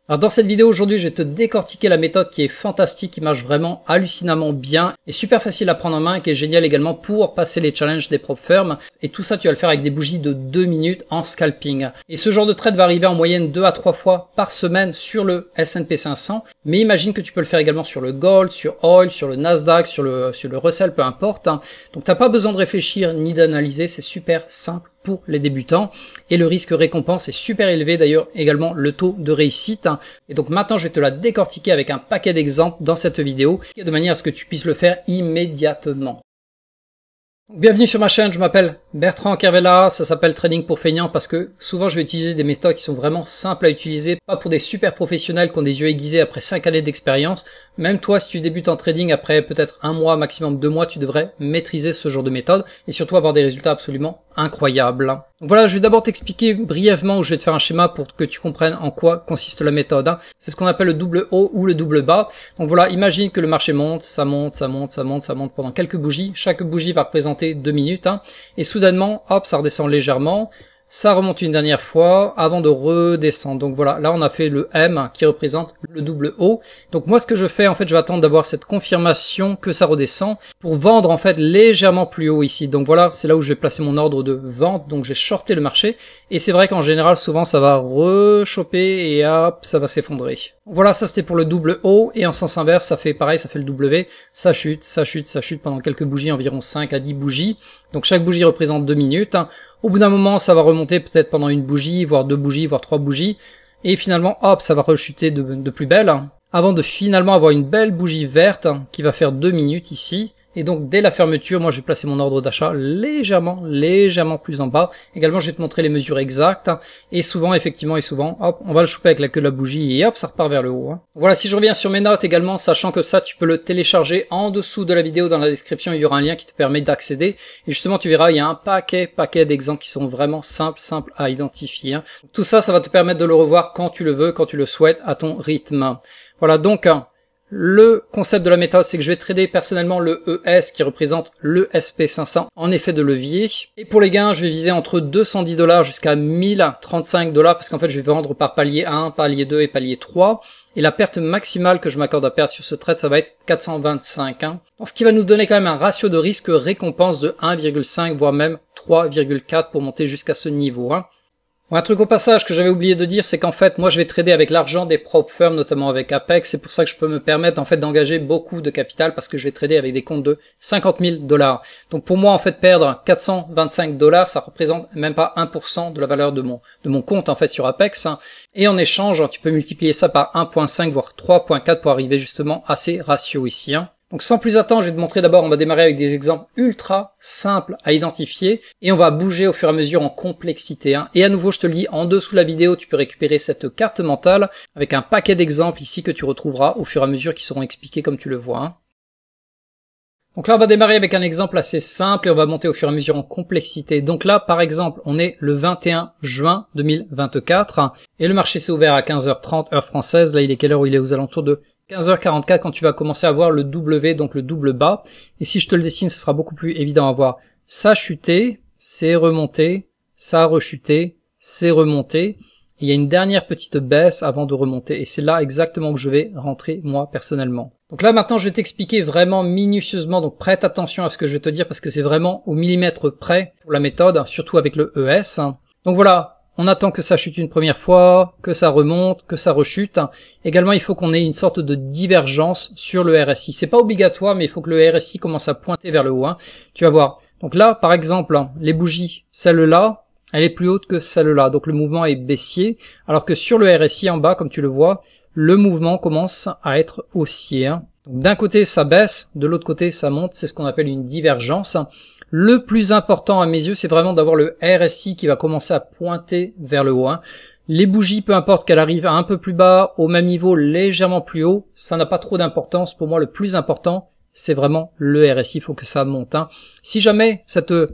Alors dans cette vidéo aujourd'hui, je vais te décortiquer la méthode qui est fantastique, qui marche vraiment hallucinamment bien et super facile à prendre en main, qui est génial également pour passer les challenges des prop firms. Et tout ça, tu vas le faire avec des bougies de 2 minutes en scalping. Et ce genre de trade va arriver en moyenne 2 à 3 fois par semaine sur le S&P 500. Mais imagine que tu peux le faire également sur le Gold, sur Oil, sur le Nasdaq, sur le Russell, peu importe. Donc t'as pas besoin de réfléchir ni d'analyser, c'est super simple pour les débutants et le risque récompense est super élevé, d'ailleurs également le taux de réussite. Et donc maintenant je vais te la décortiquer avec un paquet d'exemples dans cette vidéo de manière à ce que tu puisses le faire immédiatement. Bienvenue sur ma chaîne, je m'appelle Bertrand Kervella, ça s'appelle Trading pour feignants parce que souvent je vais utiliser des méthodes qui sont vraiment simples à utiliser, pas pour des super professionnels qui ont des yeux aiguisés après 5 années d'expérience. Même toi, si tu débutes en trading après peut-être 1 mois, maximum 2 mois, tu devrais maîtriser ce genre de méthode et surtout avoir des résultats absolument incroyables. Donc voilà, je vais d'abord t'expliquer brièvement où je vais te faire un schéma pour que tu comprennes en quoi consiste la méthode. C'est ce qu'on appelle le double haut ou le double bas. Donc voilà, imagine que le marché monte, ça monte, ça monte, ça monte, ça monte pendant quelques bougies. Chaque bougie va représenter 2 minutes. Et soudainement, hop, ça redescend légèrement. Ça remonte une dernière fois avant de redescendre. Donc voilà, là on a fait le M qui représente le double haut. Donc moi ce que je fais en fait, je vais attendre d'avoir cette confirmation que ça redescend pour vendre en fait légèrement plus haut ici. Donc voilà, c'est là où je vais placer mon ordre de vente. Donc j'ai shorté le marché et c'est vrai qu'en général souvent ça va rechoper et hop, ça va s'effondrer. Voilà, ça c'était pour le double haut et en sens inverse, ça fait pareil, ça fait le W. Ça chute, ça chute, ça chute pendant quelques bougies, environ 5 à 10 bougies. Donc chaque bougie représente 2 minutes. Au bout d'un moment, ça va remonter peut-être pendant une bougie, voire 2 bougies, voire 3 bougies. Et finalement, hop, ça va rechuter de plus belle. Avant de finalement avoir une belle bougie verte qui va faire 2 minutes ici. Et donc, dès la fermeture, moi, je vais placer mon ordre d'achat légèrement plus en bas. Également, je vais te montrer les mesures exactes. Et souvent, effectivement, hop, on va le choper avec la queue de la bougie et hop, ça repart vers le haut. Voilà, si je reviens sur mes notes également, sachant que ça, tu peux le télécharger en dessous de la vidéo. Dans la description, il y aura un lien qui te permet d'accéder. Et justement, tu verras, il y a un paquet d'exemples qui sont vraiment simples à identifier. Tout ça, ça va te permettre de le revoir quand tu le veux, quand tu le souhaites, à ton rythme. Voilà, donc, le concept de la méthode, c'est que je vais trader personnellement le ES qui représente le SP500 en effet de levier. Et pour les gains, je vais viser entre 210 $ jusqu'à 1035 $ parce qu'en fait, je vais vendre par palier 1, palier 2 et palier 3. Et la perte maximale que je m'accorde à perdre sur ce trade, ça va être 425. Donc, ce qui va nous donner quand même un ratio de risque récompense de 1,5 voire même 3,4 pour monter jusqu'à ce niveau. Un truc au passage que j'avais oublié de dire, c'est qu'en fait, moi je vais trader avec l'argent des prop firms, notamment avec Apex. C'est pour ça que je peux me permettre en fait d'engager beaucoup de capital parce que je vais trader avec des comptes de 50 000 $. Donc pour moi en fait perdre 425 $, ça représente même pas 1% de la valeur de mon compte en fait sur Apex. Et en échange, tu peux multiplier ça par 1.5 voire 3.4 pour arriver justement à ces ratios ici. Donc sans plus attendre, je vais te montrer d'abord, on va démarrer avec des exemples ultra simples à identifier et on va bouger au fur et à mesure en complexité. Et à nouveau, je te le dis, en dessous de la vidéo, tu peux récupérer cette carte mentale avec un paquet d'exemples ici que tu retrouveras au fur et à mesure qui seront expliqués comme tu le vois. Donc là, on va démarrer avec un exemple assez simple et on va monter au fur et à mesure en complexité. Donc là, par exemple, on est le 21 juin 2024 et le marché s'est ouvert à 15h30 heure française. Là, il est quelle heure? Il est aux alentours de 15h44 quand tu vas commencer à voir le W, donc le double bas. Et si je te le dessine, ce sera beaucoup plus évident à voir. Ça a chuté, c'est remonté, ça a rechuté, c'est remonté. Il y a une dernière petite baisse avant de remonter. Et c'est là exactement que je vais rentrer moi personnellement. Donc là maintenant je vais t'expliquer vraiment minutieusement, donc prête attention à ce que je vais te dire parce que c'est vraiment au millimètre près pour la méthode, surtout avec le ES. Donc voilà. On attend que ça chute une première fois, que ça remonte, que ça rechute. Également, il faut qu'on ait une sorte de divergence sur le RSI. C'est pas obligatoire, mais il faut que le RSI commence à pointer vers le haut. Tu vas voir. Donc là, par exemple, les bougies, celle-là, elle est plus haute que celle-là. Donc le mouvement est baissier. Alors que sur le RSI en bas, comme tu le vois, le mouvement commence à être haussier. Donc d'un côté, ça baisse, de l'autre côté, ça monte. C'est ce qu'on appelle une divergence. Le plus important à mes yeux, c'est vraiment d'avoir le RSI qui va commencer à pointer vers le haut. Les bougies, peu importe qu'elles arrivent un peu plus bas, au même niveau, légèrement plus haut, ça n'a pas trop d'importance. Pour moi, le plus important, c'est vraiment le RSI. Il faut que ça monte. Si jamais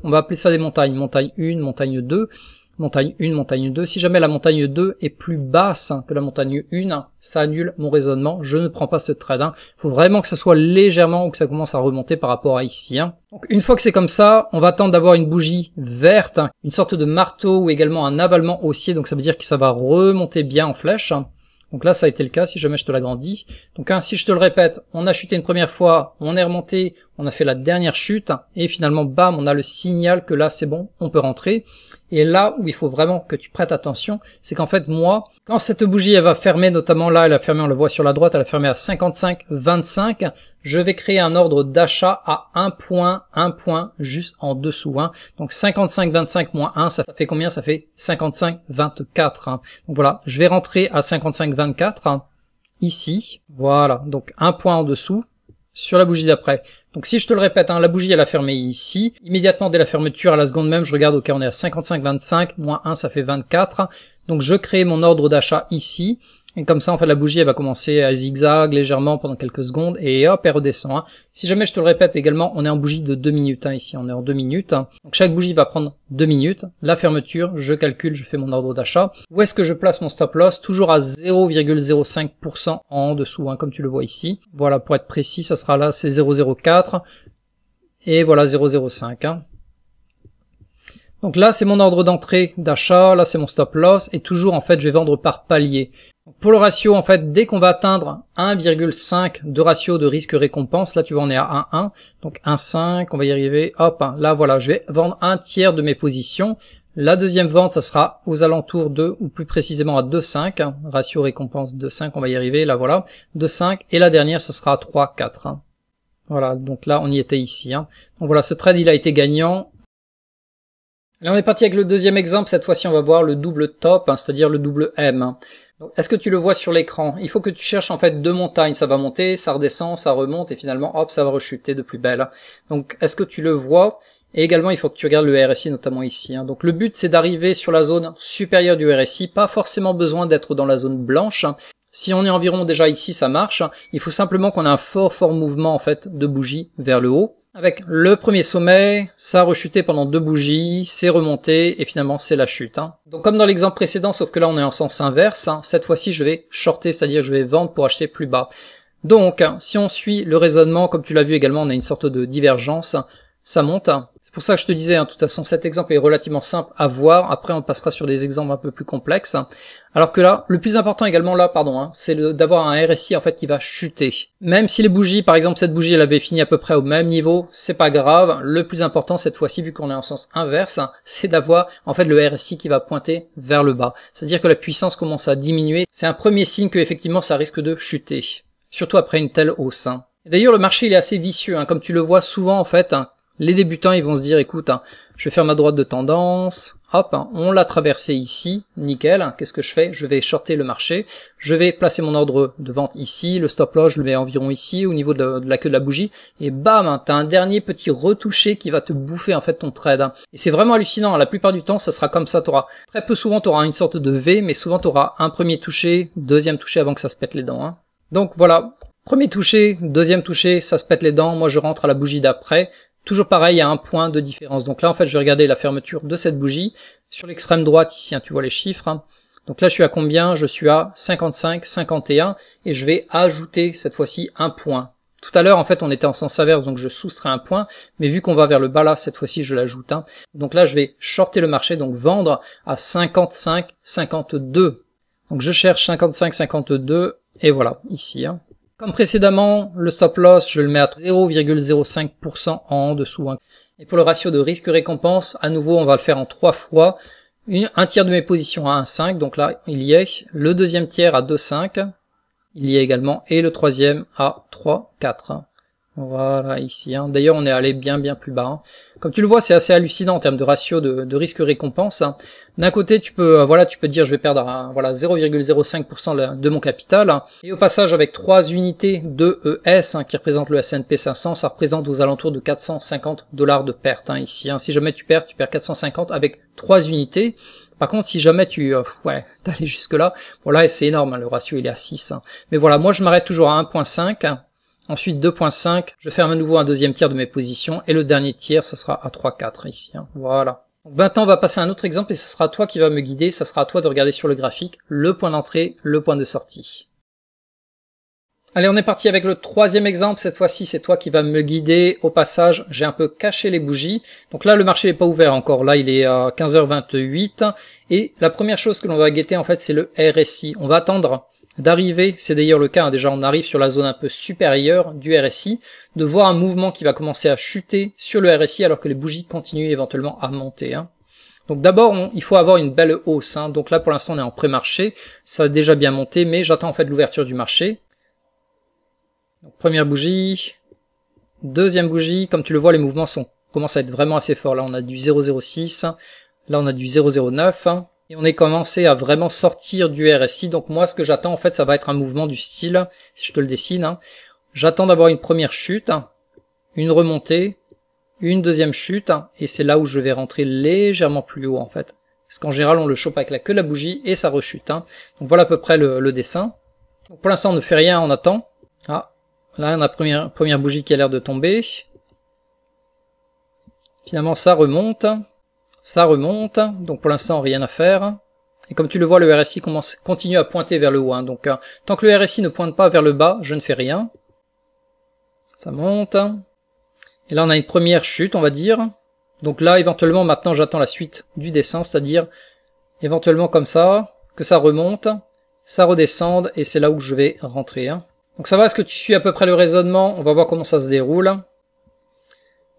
on va appeler ça des montagnes, montagne 1, montagne 2, montagne 1, montagne 2. Si jamais la montagne 2 est plus basse que la montagne 1, ça annule mon raisonnement. Je ne prends pas ce trade. Il faut vraiment que ça soit légèrement ou que ça commence à remonter par rapport à ici. Donc une fois que c'est comme ça, on va attendre d'avoir une bougie verte, une sorte de marteau ou également un avalement haussier. Donc ça veut dire que ça va remonter bien en flèche. Donc là, ça a été le cas, si jamais je te l'agrandis. Donc si je te le répète, on a chuté une première fois, on est remonté, on a fait la dernière chute, et finalement, bam, on a le signal que là, c'est bon, on peut rentrer. Et là où il faut vraiment que tu prêtes attention, c'est qu'en fait, moi, quand cette bougie, elle va fermer, notamment là, elle a fermé, on le voit sur la droite, elle a fermé à 55,25, je vais créer un ordre d'achat à un point juste en dessous. Donc 55,25 moins 1, ça fait combien? Ça fait 55,24. Donc voilà, je vais rentrer à 55,24 ici. Voilà, donc un point en dessous sur la bougie d'après. Donc si je te le répète, la bougie elle a fermé ici. Immédiatement dès la fermeture, à la seconde même, je regarde, ok, on est à 55,25, moins 1, ça fait 24. Donc je crée mon ordre d'achat ici. Et comme ça, en fait, la bougie, elle va commencer à zigzag légèrement pendant quelques secondes et hop, elle redescend. Si jamais je te le répète également, on est en bougie de 2 minutes. Ici, on est en 2 minutes. Donc chaque bougie va prendre 2 minutes. La fermeture, je calcule, je fais mon ordre d'achat. Où est-ce que je place mon stop loss? Toujours à 0,05% en dessous, comme tu le vois ici. Voilà, pour être précis, ça sera là, c'est 0,04. Et voilà, 0,05. Donc là, c'est mon ordre d'entrée d'achat. Là, c'est mon stop loss. Et toujours, en fait, je vais vendre par palier. Pour le ratio, en fait, dès qu'on va atteindre 1,5 de ratio de risque-récompense, là, tu vois, on est à 1,1. Donc 1,5, on va y arriver. Hop, là, voilà, je vais vendre un tiers de mes positions. La deuxième vente, ça sera aux alentours de, ou plus précisément à 2,5. Ratio récompense 2,5, on va y arriver. Là, voilà, 2,5. Et la dernière, ça sera à 3,4. Voilà, donc là, on y était ici. Donc voilà, ce trade, il a été gagnant. Là, on est parti avec le deuxième exemple. Cette fois-ci, on va voir le double top, c'est-à-dire le double M. Donc, est-ce que tu le vois sur l'écran? Il faut que tu cherches en fait deux montagnes. Ça va monter, ça redescend, ça remonte et finalement, hop, ça va rechuter de plus belle. Donc, est-ce que tu le vois? Et également, il faut que tu regardes le RSI, notamment ici. Donc, le but, c'est d'arriver sur la zone supérieure du RSI. Pas forcément besoin d'être dans la zone blanche. Si on est environ déjà ici, ça marche. Il faut simplement qu'on ait un fort mouvement en fait de bougie vers le haut. Avec le premier sommet, ça a rechuté pendant 2 bougies, c'est remonté et finalement c'est la chute. Donc comme dans l'exemple précédent, sauf que là on est en sens inverse, cette fois-ci je vais shorter, c'est-à-dire je vais vendre pour acheter plus bas. Donc si on suit le raisonnement, comme tu l'as vu également, on a une sorte de divergence, ça monte. C'est pour ça que je te disais, de toute façon cet exemple est relativement simple à voir, après on passera sur des exemples un peu plus complexes. Alors que là, le plus important également là, c'est d'avoir un RSI en fait qui va chuter. Même si les bougies, par exemple cette bougie elle avait fini à peu près au même niveau, c'est pas grave. Le plus important cette fois-ci, vu qu'on est en sens inverse, c'est d'avoir en fait le RSI qui va pointer vers le bas. C'est-à-dire que la puissance commence à diminuer. C'est un premier signe que effectivement ça risque de chuter. Surtout après une telle hausse. D'ailleurs le marché il est assez vicieux, comme tu le vois souvent en fait. Les débutants, ils vont se dire, écoute, je vais faire ma droite de tendance, hop, on l'a traversé ici, nickel, qu'est-ce que je fais? Je vais shorter le marché, je vais placer mon ordre de vente ici, le stop loss, je le mets environ ici, au niveau de la queue de la bougie, et bam, t'as un dernier petit retouché qui va te bouffer en fait ton trade. Et c'est vraiment hallucinant, la plupart du temps, ça sera comme ça, très peu souvent, t'auras une sorte de V, mais souvent t'auras un premier touché, deuxième touché avant que ça se pète les dents. Donc voilà, premier touché, deuxième touché, ça se pète les dents, moi je rentre à la bougie d'après. Toujours pareil, il y a un point de différence. Donc là, en fait, je vais regarder la fermeture de cette bougie. Sur l'extrême droite, ici, tu vois les chiffres. Donc là, je suis à combien? Je suis à 55, 51. Et je vais ajouter, cette fois-ci, un point. Tout à l'heure, en fait, on était en sens inverse, donc je soustrais un point. Mais vu qu'on va vers le bas là, cette fois-ci, je l'ajoute. Donc là, je vais shorter le marché, donc vendre à 55, 52. Donc je cherche 55, 52. Et voilà, ici. Comme précédemment, le stop loss, je le mets à 0,05% en dessous. Et pour le ratio de risque-récompense, à nouveau, on va le faire en 3 fois. Un tiers de mes positions à 1,5, donc là, il y est. Le deuxième tiers à 2,5, il y est également. Et le troisième à 3,4. Voilà, ici. D'ailleurs, on est allé bien plus bas. Comme tu le vois, c'est assez hallucinant en termes de ratio de risque-récompense. D'un côté, tu peux dire je vais perdre 0,05% de mon capital. Et au passage, avec 3 unités de ES qui représentent le S&P 500, ça représente aux alentours de $450 de perte ici. Si jamais tu perds 450 avec 3 unités. Par contre, si jamais t'allais jusque là, voilà, c'est énorme, le ratio il est à 6. Mais voilà, moi je m'arrête toujours à 1,5. Ensuite 2.5, je ferme à nouveau un deuxième tiers de mes positions et le dernier tiers, ça sera à 3,4 ici. Voilà. Donc maintenant, on va passer à un autre exemple et ce sera toi qui va me guider, ça sera à toi de regarder sur le graphique le point d'entrée, le point de sortie. Allez, on est parti avec le troisième exemple. Cette fois-ci, c'est toi qui va me guider. Au passage, j'ai un peu caché les bougies. Donc là, le marché n'est pas ouvert encore. Là, il est à 15h28. Et la première chose que l'on va guetter, en fait, c'est le RSI. On va attendre d'arriver, c'est d'ailleurs le cas, hein, déjà on arrive sur la zone un peu supérieure du RSI, de voir un mouvement qui va commencer à chuter sur le RSI alors que les bougies continuent éventuellement à monter. Hein. Donc d'abord, il faut avoir une belle hausse. Hein. Donc là pour l'instant on est en pré-marché, ça a déjà bien monté, mais j'attends en fait l'ouverture du marché. Donc, première bougie, deuxième bougie, comme tu le vois les mouvements commencent à être vraiment assez forts. Là on a du 0,06, là on a du 0,09. Et on est commencé à vraiment sortir du RSI. Donc moi, ce que j'attends, en fait, ça va être un mouvement du style, si je te le dessine. Hein. J'attends d'avoir une première chute, une remontée, une deuxième chute, et c'est là où je vais rentrer légèrement plus haut, en fait. Parce qu'en général, on le chope avec la queue de la bougie et ça rechute. Hein. Donc voilà à peu près le dessin. Donc pour l'instant, on ne fait rien, on attend. Ah, là, on a première bougie qui a l'air de tomber. Finalement, ça remonte. Ça remonte, donc pour l'instant rien à faire. Et comme tu le vois, le RSI continue à pointer vers le haut. Hein. Donc tant que le RSI ne pointe pas vers le bas, je ne fais rien. Ça monte. Et là on a une première chute, on va dire. Donc là éventuellement maintenant j'attends la suite du dessin, c'est-à-dire éventuellement comme ça, que ça remonte, ça redescende et c'est là où je vais rentrer. Hein. Donc ça va, est-ce que tu suis à peu près le raisonnement? On va voir comment ça se déroule.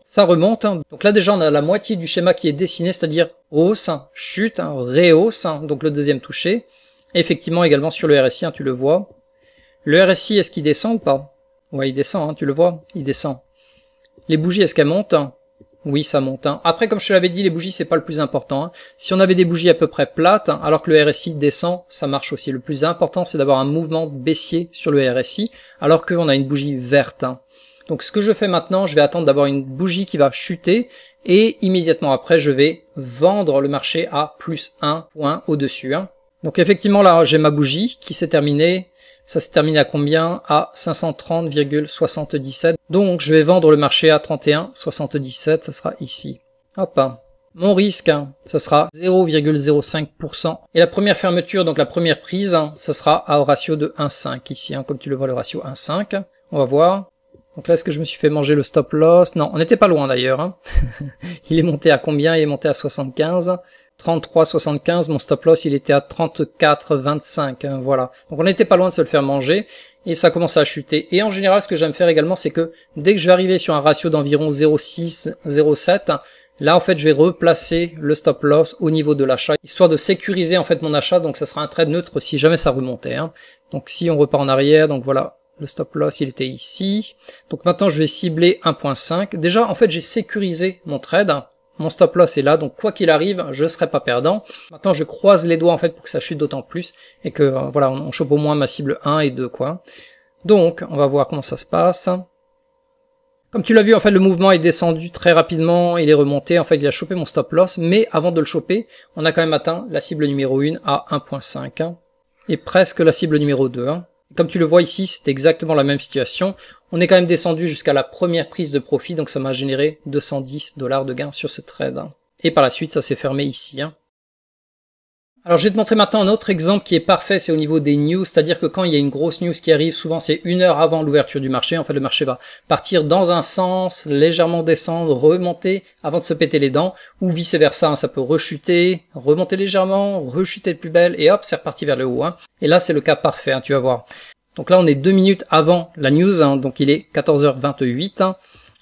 Ça remonte, donc là déjà on a la moitié du schéma qui est dessiné, c'est-à-dire hausse, chute, réhausse, donc le deuxième touché. Et effectivement également sur le RSI, tu le vois. Le RSI, est-ce qu'il descend ou pas? Ouais, il descend, tu le vois, il descend. Les bougies, est-ce qu'elles montent? Oui, ça monte. Après, comme je te l'avais dit, les bougies, c'est pas le plus important. Si on avait des bougies à peu près plates, alors que le RSI descend, ça marche aussi. Le plus important, c'est d'avoir un mouvement baissier sur le RSI, alors qu'on a une bougie verte. Donc ce que je fais maintenant, je vais attendre d'avoir une bougie qui va chuter et immédiatement après, je vais vendre le marché à plus 1 point au-dessus. Donc effectivement, là, j'ai ma bougie qui s'est terminée. Ça s'est terminé à combien? À 530,77. Donc je vais vendre le marché à 31,77. Ça sera ici. Hop. Mon risque, ça sera 0,05%. Et la première fermeture, donc la première prise, ça sera à ratio de 1,5 ici. Comme tu le vois, le ratio 1,5. On va voir. Donc là, est-ce que je me suis fait manger le stop loss? Non, on n'était pas loin d'ailleurs. Il est monté à combien? Il est monté à 75. 33,75. Mon stop loss, il était à 34,25. Voilà. Donc on n'était pas loin de se le faire manger. Et ça commence à chuter. Et en général, ce que j'aime faire également, c'est que dès que je vais arriver sur un ratio d'environ 0,6, 0,7, là, en fait, je vais replacer le stop loss au niveau de l'achat, histoire de sécuriser en fait mon achat. Donc ça sera un trade neutre si jamais ça remontait. Donc si on repart en arrière, donc voilà. Le stop loss, il était ici. Donc maintenant, je vais cibler 1.5. Déjà, en fait, j'ai sécurisé mon trade. Mon stop loss est là. Donc, quoi qu'il arrive, je ne serai pas perdant. Maintenant, je croise les doigts, en fait, pour que ça chute d'autant plus. Et que, voilà, on chope au moins ma cible 1 et 2, quoi. Donc, on va voir comment ça se passe. Comme tu l'as vu, en fait, le mouvement est descendu très rapidement. Il est remonté. En fait, il a chopé mon stop loss. Mais avant de le choper, on a quand même atteint la cible numéro 1 à 1.5. Et presque la cible numéro 2. Comme tu le vois ici, c'est exactement la même situation. On est quand même descendu jusqu'à la première prise de profit, donc ça m'a généré 210 $ de gain sur ce trade. Et par la suite, ça s'est fermé ici. Alors je vais te montrer maintenant un autre exemple qui est parfait, c'est au niveau des news, c'est-à-dire que quand il y a une grosse news qui arrive, souvent c'est 1 heure avant l'ouverture du marché, en fait le marché va partir dans un sens, légèrement descendre, remonter avant de se péter les dents, ou vice versa, ça peut rechuter, remonter légèrement, rechuter de plus belle, et hop, c'est reparti vers le haut. Et là c'est le cas parfait, tu vas voir. Donc là on est 2 minutes avant la news, donc il est 14h28,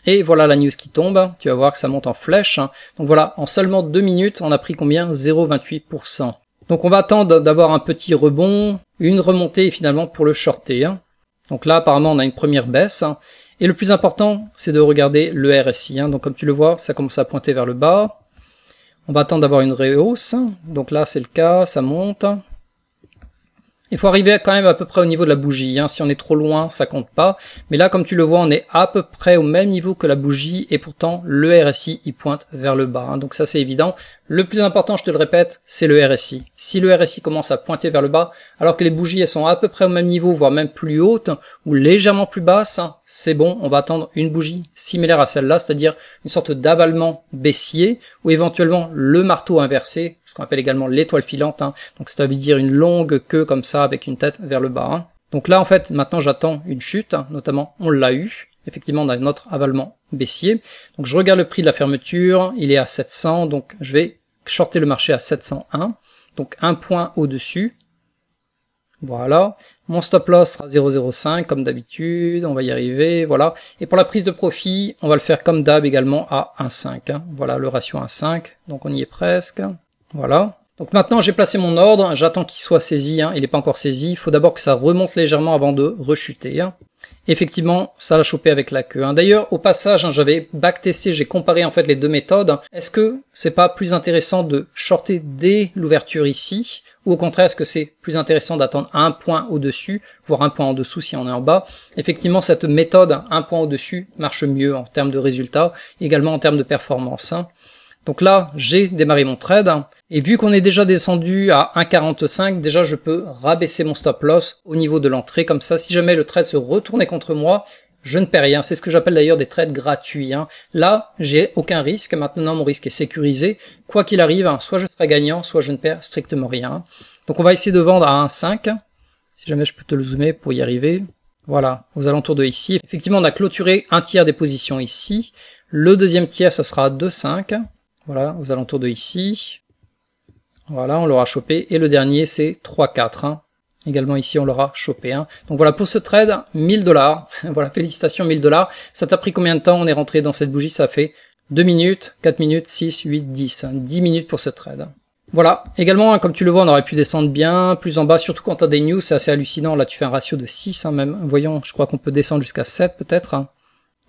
et voilà la news qui tombe, tu vas voir que ça monte en flèche. Donc voilà, en seulement 2 minutes, on a pris combien? 0,28%. Donc on va attendre d'avoir un petit rebond, une remontée finalement pour le shorter. Donc là apparemment on a une première baisse. Et le plus important c'est de regarder le RSI. Donc comme tu le vois ça commence à pointer vers le bas. On va attendre d'avoir une réhausse. Donc là c'est le cas, ça monte. Il faut arriver quand même à peu près au niveau de la bougie. Si on est trop loin, ça compte pas. Mais là, comme tu le vois, on est à peu près au même niveau que la bougie et pourtant le RSI, il pointe vers le bas. Donc ça, c'est évident. Le plus important, je te le répète, c'est le RSI. Si le RSI commence à pointer vers le bas, alors que les bougies, elles sont à peu près au même niveau, voire même plus hautes ou légèrement plus basses, c'est bon, on va attendre une bougie similaire à celle-là, c'est-à-dire une sorte d'avalement baissier ou éventuellement le marteau inversé, ce qu'on appelle également l'étoile filante. Donc ça veut dire une longue queue comme ça avec une tête vers le bas. Donc là, en fait, maintenant j'attends une chute, notamment on l'a eu. Effectivement, on a notre avalement baissier. Donc je regarde le prix de la fermeture, il est à 700, donc je vais shorter le marché à 701, donc un point au-dessus. Voilà. Mon stop loss sera 0,05 comme d'habitude, on va y arriver, voilà. Et pour la prise de profit, on va le faire comme d'hab également à 1,5. Hein. Voilà le ratio 1,5, donc on y est presque. Voilà. Donc maintenant j'ai placé mon ordre, j'attends qu'il soit saisi, hein. Il n'est pas encore saisi, il faut d'abord que ça remonte légèrement avant de rechuter. Hein. Effectivement, ça l'a chopé avec la queue. Hein. D'ailleurs, au passage, hein, j'avais backtesté, j'ai comparé en fait les deux méthodes. Est-ce que c'est pas plus intéressant de shorter dès l'ouverture ici, ou au contraire, est-ce que c'est plus intéressant d'attendre un point au-dessus, voire un point en dessous si on est en bas? Effectivement, cette méthode, un point au-dessus, marche mieux en termes de résultats, également en termes de performance. Hein. Donc là, j'ai démarré mon trade, et vu qu'on est déjà descendu à 1,45, déjà je peux rabaisser mon stop loss au niveau de l'entrée, comme ça, si jamais le trade se retournait contre moi, je ne perds rien. C'est ce que j'appelle d'ailleurs des trades gratuits. Hein. Là, j'ai aucun risque, maintenant mon risque est sécurisé. Quoi qu'il arrive, hein, soit je serai gagnant, soit je ne perds strictement rien. Donc on va essayer de vendre à 1,5, si jamais je peux te le zoomer pour y arriver. Voilà, aux alentours de ici. Effectivement, on a clôturé un tiers des positions ici. Le deuxième tiers, ça sera 2,5. Voilà, aux alentours de ici. Voilà, on l'aura chopé. Et le dernier, c'est 3,4. Hein. Également ici, on l'aura chopé. Hein. Donc voilà, pour ce trade, 1000 $. Voilà, félicitations, 1000 $. Ça t'a pris combien de temps? On est rentré dans cette bougie, ça fait 2 minutes, 4 minutes, 6, 8, 10. 10 minutes pour ce trade. Voilà. Également, hein, comme tu le vois, on aurait pu descendre bien plus en bas, surtout quand tu as des news, c'est assez hallucinant. Là, tu fais un ratio de 6, hein, même. Voyons, je crois qu'on peut descendre jusqu'à 7 peut-être. Hein.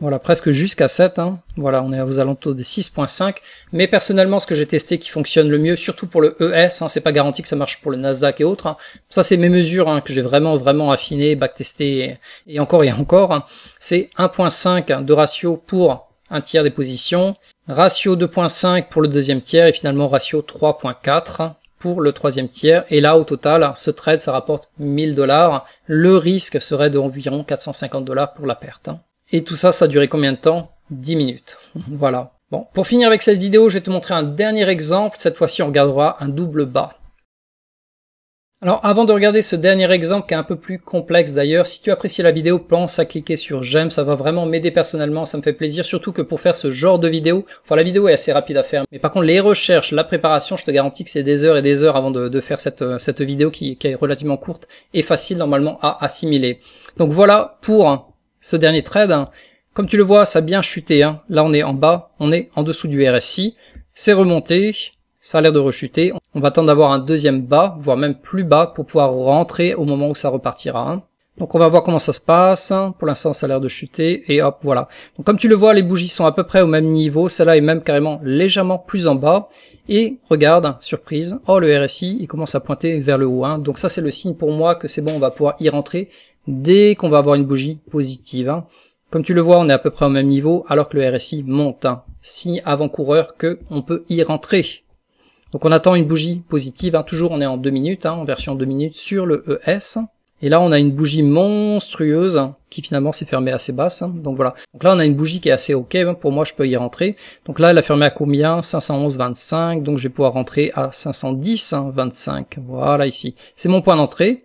Voilà, presque jusqu'à 7. Hein. Voilà, on est aux alentours de 6.5. Mais personnellement, ce que j'ai testé qui fonctionne le mieux, surtout pour le ES, hein, c'est pas garanti que ça marche pour le Nasdaq et autres. Hein. Ça, c'est mes mesures hein, que j'ai vraiment affinées, backtestées et encore. Hein. C'est 1.5 de ratio pour un tiers des positions, ratio 2.5 pour le deuxième tiers et finalement ratio 3.4 pour le troisième tiers. Et là, au total, ce trade, ça rapporte 1000 $. Le risque serait d'environ 450 $ pour la perte. Hein. Et tout ça, ça a duré combien de temps? 10 minutes. Voilà. Bon, pour finir avec cette vidéo, je vais te montrer un dernier exemple. Cette fois-ci, on regardera un double bas. Alors, avant de regarder ce dernier exemple, qui est un peu plus complexe d'ailleurs, si tu apprécies la vidéo, pense à cliquer sur j'aime, ça va vraiment m'aider personnellement, ça me fait plaisir, surtout que pour faire ce genre de vidéo, enfin la vidéo est assez rapide à faire, mais par contre les recherches, la préparation, je te garantis que c'est des heures et des heures avant de faire cette vidéo qui est relativement courte et facile normalement à assimiler. Donc voilà pour ce dernier trade, hein. Comme tu le vois, ça a bien chuté. Hein. Là, on est en bas, on est en dessous du RSI. C'est remonté, ça a l'air de rechuter. On va attendre d'avoir un deuxième bas, voire même plus bas, pour pouvoir rentrer au moment où ça repartira. Hein. Donc on va voir comment ça se passe. Pour l'instant, ça a l'air de chuter. Et hop, voilà. Donc comme tu le vois, les bougies sont à peu près au même niveau. Celle-là est même carrément légèrement plus en bas. Et regarde, surprise, oh le RSI, il commence à pointer vers le haut. Hein. Donc ça, c'est le signe pour moi que c'est bon, on va pouvoir y rentrer dès qu'on va avoir une bougie positive. Hein. Comme tu le vois, on est à peu près au même niveau, alors que le RSI monte. Hein. Signe avant-coureur que on peut y rentrer. Donc on attend une bougie positive. Hein. Toujours, on est en 2 minutes, hein, en version 2 minutes sur le ES. Et là, on a une bougie monstrueuse qui finalement s'est fermée assez basse. Hein. Donc voilà. Donc là, on a une bougie qui est assez ok. Hein. Pour moi, je peux y rentrer. Donc là, elle a fermé à combien? 511,25. Donc je vais pouvoir rentrer à 510,25. Voilà ici. C'est mon point d'entrée.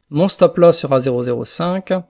Mon stop loss sera 0,05.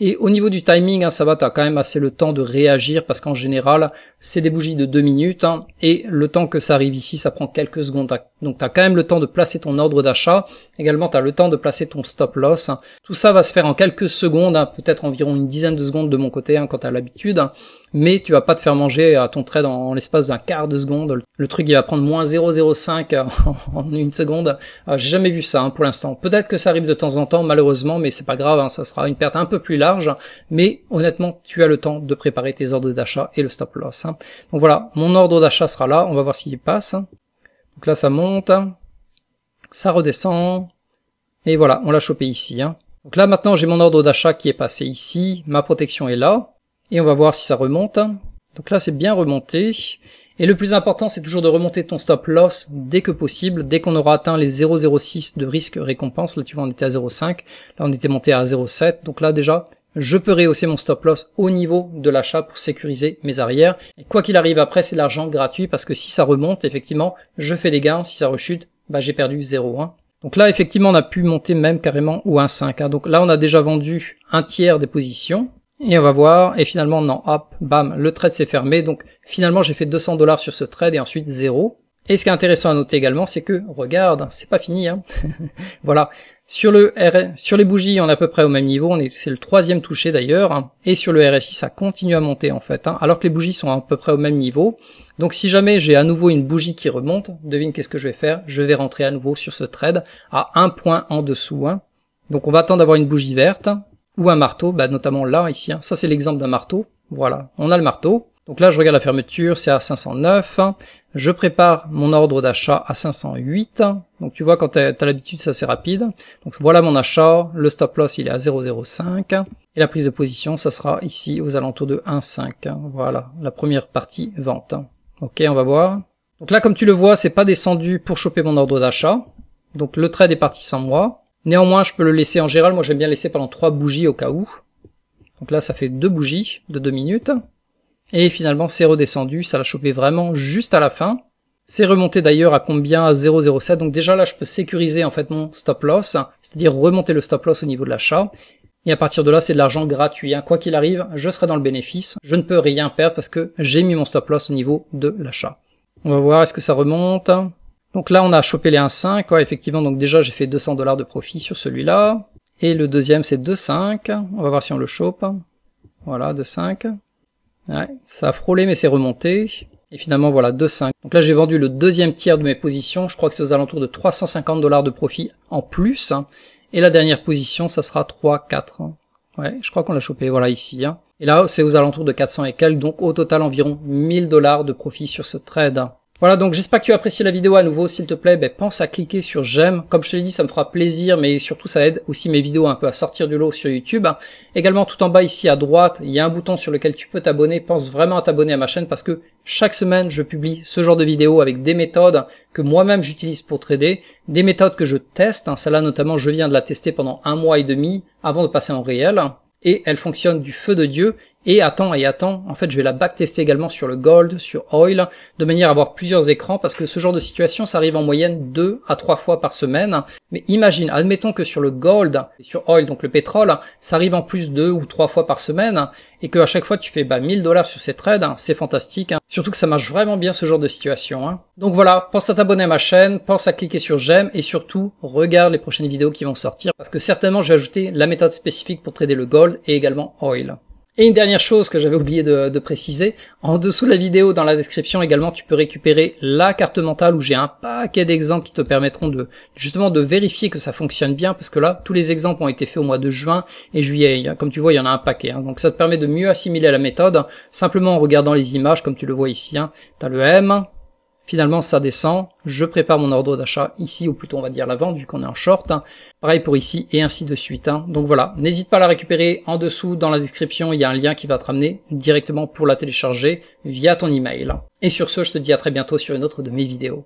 Et au niveau du timing, hein, ça va, t'as quand même assez le temps de réagir parce qu'en général, c'est des bougies de 2 minutes hein, et le temps que ça arrive ici, ça prend quelques secondes. Donc t'as quand même le temps de placer ton ordre d'achat. Également, t'as le temps de placer ton stop loss. Hein. Tout ça va se faire en quelques secondes, hein, peut-être environ une dizaine de secondes de mon côté hein, quand t'as l'habitude. Hein. Mais tu vas pas te faire manger à ton trade en l'espace d'un quart de seconde. Le truc, il va prendre moins 0,05 en une seconde. J'ai jamais vu ça hein, pour l'instant. Peut-être que ça arrive de temps en temps, malheureusement, mais c'est pas grave. Hein, ça sera une perte un peu plus large. Mais honnêtement, tu as le temps de préparer tes ordres d'achat et le stop loss. Hein. Donc voilà, mon ordre d'achat sera là. On va voir s'il passe. Donc là, ça monte, ça redescend. Et voilà, on l'a chopé ici. Hein. Donc là, maintenant, j'ai mon ordre d'achat qui est passé ici. Ma protection est là. Et on va voir si ça remonte. Donc là, c'est bien remonté. Et le plus important, c'est toujours de remonter ton stop loss dès que possible. Dès qu'on aura atteint les 0,06 de risque récompense. Là, tu vois, on était à 0,5. Là, on était monté à 0,7. Donc là, déjà, je peux rehausser mon stop loss au niveau de l'achat pour sécuriser mes arrières. Et quoi qu'il arrive après, c'est l'argent gratuit parce que si ça remonte, effectivement, je fais des gains. Si ça rechute, bah, j'ai perdu 0,1. Donc là, effectivement, on a pu monter même carrément au 1,5. Hein. Donc là, on a déjà vendu un tiers des positions. Et on va voir, et finalement, non, hop, bam, le trade s'est fermé, donc finalement j'ai fait 200 $ sur ce trade et ensuite 0. Et ce qui est intéressant à noter également, c'est que, regarde, c'est pas fini, hein. Voilà. Sur les bougies, on est à peu près au même niveau, c'est le 3e touché d'ailleurs, hein. Et sur le RSI, ça continue à monter en fait, hein, alors que les bougies sont à peu près au même niveau. Donc si jamais j'ai à nouveau une bougie qui remonte, devine qu'est-ce que je vais faire? Je vais rentrer à nouveau sur ce trade à un point en dessous, hein. Donc on va attendre d'avoir une bougie verte, ou un marteau, bah notamment là, ici, hein. Ça c'est l'exemple d'un marteau. Voilà, on a le marteau. Donc là, je regarde la fermeture, c'est à 509. Je prépare mon ordre d'achat à 508. Donc tu vois, quand t'as l'habitude, c'est assez rapide. Donc voilà mon achat. Le stop loss, il est à 0,05. Et la prise de position, ça sera ici aux alentours de 1,5. Voilà, la première partie vente. Ok, on va voir. Donc là, comme tu le vois, c'est pas descendu pour choper mon ordre d'achat. Donc le trade est parti sans moi. Néanmoins, je peux le laisser en général. Moi, j'aime bien laisser pendant 3 bougies au cas où. Donc là, ça fait 2 bougies de 2 minutes. Et finalement, c'est redescendu, ça l'a chopé vraiment juste à la fin. C'est remonté d'ailleurs à combien? À 0,07. Donc déjà là, je peux sécuriser en fait mon stop loss, c'est-à-dire remonter le stop loss au niveau de l'achat. Et à partir de là, c'est de l'argent gratuit, hein. Quoi qu'il arrive, je serai dans le bénéfice. Je ne peux rien perdre parce que j'ai mis mon stop loss au niveau de l'achat. On va voir, est-ce que ça remonte? Donc là, on a chopé les 1,5. Ouais, effectivement, donc déjà, j'ai fait $200 de profit sur celui-là. Et le deuxième, c'est 2,5. On va voir si on le chope. Voilà, 2,5. Ouais, ça a frôlé mais c'est remonté. Et finalement voilà, 2,5. Donc là j'ai vendu le deuxième tiers de mes positions. Je crois que c'est aux alentours de $350 de profit en plus. Et la dernière position, ça sera 3,4. Ouais, je crois qu'on l'a chopé, voilà ici. Et là c'est aux alentours de 400 et quelques. Donc au total environ $1000 de profit sur ce trade. Voilà, donc j'espère que tu as apprécié la vidéo. À nouveau, s'il te plaît, pense à cliquer sur j'aime. Comme je te l'ai dit, ça me fera plaisir, mais surtout ça aide aussi mes vidéos un peu à sortir du lot sur YouTube. Également, tout en bas ici à droite, il y a un bouton sur lequel tu peux t'abonner. Pense vraiment à t'abonner à ma chaîne parce que chaque semaine, je publie ce genre de vidéos avec des méthodes que moi-même j'utilise pour trader, des méthodes que je teste. Celle-là notamment, je viens de la tester pendant 1 mois et demi avant de passer en réel. Et elle fonctionne du feu de Dieu. Et attends, en fait je vais la backtester également sur le gold, sur oil, de manière à avoir plusieurs écrans, parce que ce genre de situation, ça arrive en moyenne 2 à 3 fois par semaine. Mais imagine, admettons que sur le gold, et sur oil, donc le pétrole, ça arrive en plus 2 ou 3 fois par semaine, et que à chaque fois tu fais $1000 sur ces trades, c'est fantastique. Surtout que ça marche vraiment bien ce genre de situation. Donc voilà, pense à t'abonner à ma chaîne, pense à cliquer sur j'aime, et surtout, regarde les prochaines vidéos qui vont sortir, parce que certainement je vais ajouter la méthode spécifique pour trader le gold et également oil. Et une dernière chose que j'avais oublié de préciser, en dessous de la vidéo, dans la description également, tu peux récupérer la carte mentale où j'ai un paquet d'exemples qui te permettront justement de vérifier que ça fonctionne bien, parce que là, tous les exemples ont été faits au mois de juin et juillet. Comme tu vois, il y en a un paquet. Donc ça te permet de mieux assimiler la méthode, simplement en regardant les images, comme tu le vois ici. T'as le M. Finalement, ça descend, je prépare mon ordre d'achat ici, ou plutôt on va dire la vente, vu qu'on est en short. Pareil pour ici, et ainsi de suite. Donc voilà, n'hésite pas à la récupérer. En dessous, dans la description, il y a un lien qui va te ramener directement pour la télécharger via ton email. Et sur ce, je te dis à très bientôt sur une autre de mes vidéos.